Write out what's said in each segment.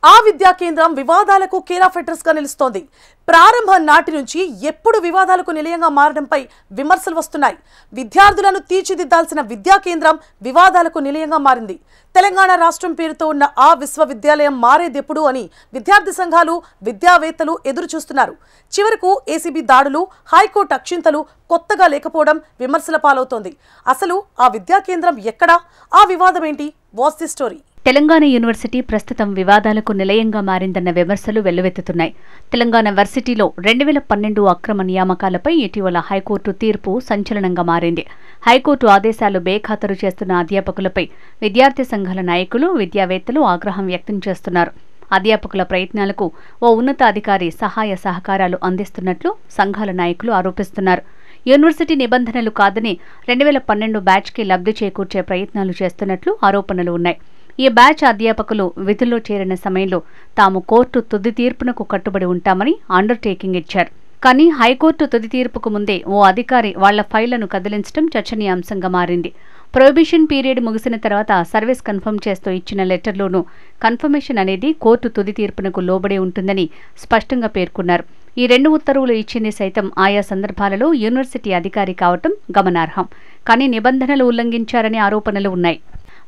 ఆ విద్యా కేంద్రం వివాదాలకు కేర్ ఆఫ్ అడ్రస్ గా నిలుస్తోంది. ప్రారంభం నాటి నుంచి ఎప్పుడు వివాదాలకు నిలయంగా మారడంపై విమర్శలు వస్తున్నాయి. విద్యార్థులను తీర్చిదిద్దాల్సిన విద్యా కేంద్రం వివాదాలకు నిలయంగా మారింది. తెలంగాణ రాష్ట్రం పేరుతో ఉన్న ఆ విశ్వవిద్యాలయం మారేదెప్పుడు అని విద్యార్థి సంఘాలు, విద్యావేత్తలు ఎదురు చూస్తున్నారు. చివరకు ఏసీబీ దాడులు, హైకోర్టు అక్షింతలు కొత్తగా లేకపోవడం విమర్శల పాలవుతోంది. అసలు ఆ విద్యా కేంద్రం ఎక్కడా? ఆ వివాదం ఏంటి? What's the story? Telangana university ప్రస్తుతం వివాదాలకు నిలయంగా మారిందన్న విమర్శలు వెల్లువెత్తుతున్నాయి. తెలంగాణ వర్సిటీలో 2012 అక్రమ నియామకాలపై ఇటీవల హైకోర్టు తీర్పు సంచలనంగా మారింది. హైకోర్టు ఆదేశాలు బేఖాతరు చేస్తున్న అధ్యాపకులపై విద్యార్థి సంఘాల నాయకులు, విద్యావేత్తలు ఆగ్రహం వ్యక్తం చేస్తున్నారు. అధ్యాపకుల ప్రయత్నాలకు ఓ ఉన్నతాధికారి సహాయ సహకారాలు అందిస్తున్నట్లు సంఘాల నాయకులు ఆరోపిస్తున్నారు. యూనివర్సిటీ నిబంధనలు కాదని 2012 బ్యాచ్కి లబ్ధి చేకూర్చే ప్రయత్నాలు చేస్తున్నట్లు ఆరోపణలు ఉన్నాయి. ఈ బ్యాచ్ అధ్యాపకులు విధుల్లో చేరిన సమయంలో తాము కోర్టు తుది తీర్పునకు కట్టుబడి ఉంటామని అండర్టేకింగ్ ఇచ్చారు. కానీ హైకోర్టు తుది తీర్పుకు ముందే ఓ అధికారి వాళ్ల ఫైళ్లను కదిలించడం చర్చనీయాంశంగా మారింది. ప్రొహిబిషన్ పీరియడ్ ముగిసిన తర్వాత సర్వీస్ కన్ఫర్మ్ చేస్తూ ఇచ్చిన లెటర్లోనూ కన్ఫర్మేషన్ అనేది కోర్టు తుది తీర్పునకు లోబడి ఉంటుందని స్పష్టంగా పేర్కొన్నారు. ఈ 2 ఉత్తర్వులు ఇచ్చింది సైతం ఆయా సందర్భాలలో యూనివర్సిటీ అధికారి కావటం గమనార్హం. కానీ నిబంధనలు ఉల్లంఘించారనే ఆరోపణలు ఉన్నాయి.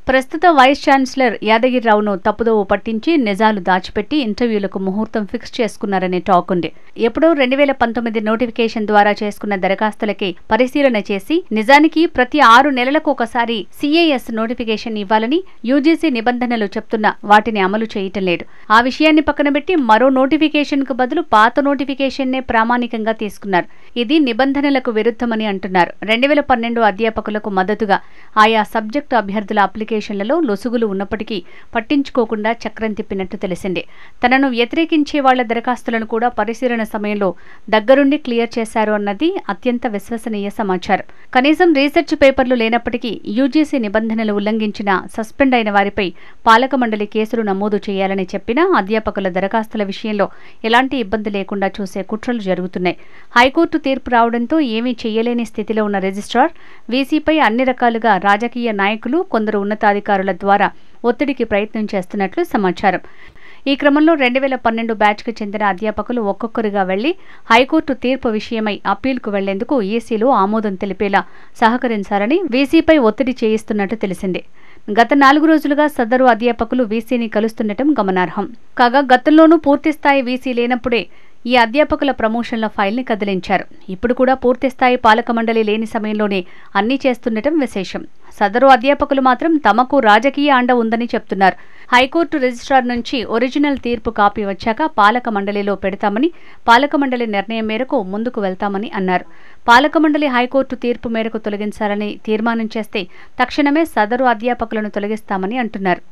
ప్రస్తుత వైస్ ఛాన్సలర్ యాదగిరిరావును తప్పుదోవ పట్టించి నిజాలు దాచిపెట్టి ఇంటర్వ్యూలకు ముహూర్తం ఫిక్స్ చేసుకున్నారనే టాక్ ఉంది. ఎప్పుడో 2019 నోటిఫికేషన్ ద్వారా చేసుకున్న దరఖాస్తులకి పరిశీలన చేసి నిజానికి ప్రతి 6 నెలలకు ఒకసారి CAS నోటిఫికేషన్ ఇవ్వాలని యూజీసీ నిబంధనలు చెప్తున్నా వాటిని అమలు చేయటం లేదు. ఆ విషయాన్ని పక్కన పెట్టి మరో నోటిఫికేషన్ కు బదులు పాత నోటిఫికేషన్నే ప్రామాణికంగా తీసుకున్నారు. ఇది నిబంధనలకు విరుద్ధమని అంటున్నారు. 2012 అధ్యాపకులకు మద్దతుగా ఆయా సబ్జెక్టు అభ్యర్థుల అప్లికేషన్లలో లొసుగులు ఉన్నప్పటికీ పట్టించుకోకుండా చక్రం తిప్పినట్టు తెలిసిందే. తనను వ్యతిరేకించే వాళ్ల దరఖాస్తులను కూడా పరిశీలన సమయంలో దగ్గరుండి క్లియర్ చేశారు అన్నది అత్యంత విశ్వసనీయ సమాచారం. కనీసం రీసెర్చ్ పేపర్లు లేనప్పటికీ యూజీసీ నిబంధనలు ఉల్లంఘించిన సస్పెండ్ అయిన వారిపై పాలక మండలి కేసులు నమోదు చేయాలని చెప్పినా అధ్యాపకుల దరఖాస్తుల విషయంలో ఎలాంటి ఇబ్బంది లేకుండా చూసే కుట్రలు జరుగుతున్నాయి. హైకోర్టు తీర్పు రావడంతో ఏమీ చేయలేని స్థితిలో ఉన్న రిజిస్ట్రార్ వీసీపై అన్ని రకాలుగా రాజకీయ నాయకులు, కొందరు ఉన్నతాధికారుల ద్వారా ఒత్తిడికి ప్రయత్నం చేస్తున్నట్లు సమాచారం. ఈ క్రమంలో 2012 బ్యాచ్కు చెందిన అధ్యాపకులు ఒక్కొక్కరుగా వెళ్లి హైకోర్టు తీర్పు విషయమై అప్పీల్కు వెళ్లేందుకు ఈసీలో ఆమోదం తెలిపేలా సహకరించాలని వీసీపై ఒత్తిడి చేయిస్తున్నట్టు తెలిసింది. గత 4 రోజులుగా సదరు అధ్యాపకులు వీసీని కలుస్తుండటం గమనార్హం. కాగా గతంలోనూ పూర్తిస్థాయి వీసీ లేనప్పుడే ఈ అధ్యాపకుల ప్రమోషన్ల ఫైల్ని కదిలించారు. ఇప్పుడు కూడా పూర్తిస్థాయి పాలక మండలి లేని సమయంలోనే అన్నీ చేస్తుండటం విశేషం. సదరు అధ్యాపకులు మాత్రం తమకు రాజకీయ అండ ఉందని చెప్తున్నారు. హైకోర్టు రిజిస్ట్రార్ నుంచి ఒరిజినల్ తీర్పు కాపీ వచ్చాక పాలక మండలిలో పెడతామని, పాలక మండలి నిర్ణయం మేరకు ముందుకు వెళ్తామని అన్నారు. పాలక మండలి హైకోర్టు తీర్పు మేరకు తొలగించాలని తీర్మానం చేస్తే తక్షణమే సదరు అధ్యాపకులను తొలగిస్తామని అంటున్నారు.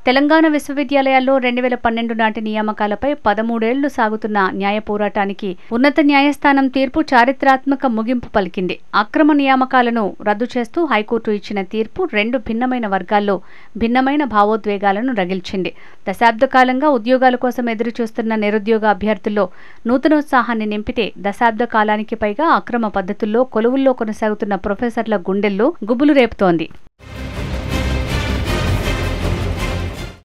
తెలంగాణ విశ్వవిద్యాలయాల్లో 2012 నాటి నియామకాలపై 13 ఏళ్లు సాగుతున్న న్యాయ పోరాటానికి ఉన్నత న్యాయస్థానం తీర్పు చారిత్రాత్మక ముగింపు పలికింది. అక్రమ నియామకాలను రద్దు చేస్తూ హైకోర్టు ఇచ్చిన తీర్పు 2 భిన్నమైన వర్గాల్లో భిన్నమైన భావోద్వేగాలను రగిల్చింది. దశాబ్ద కాలంగా ఉద్యోగాల కోసం ఎదురుచూస్తున్న నిరుద్యోగ అభ్యర్థుల్లో నూతనోత్సాహాన్ని నింపితే దశాబ్ద కాలానికి పైగా అక్రమ పద్ధతుల్లో కొలువుల్లో కొనసాగుతున్న ప్రొఫెసర్ల గుండెల్లో గుబులు రేపుతోంది.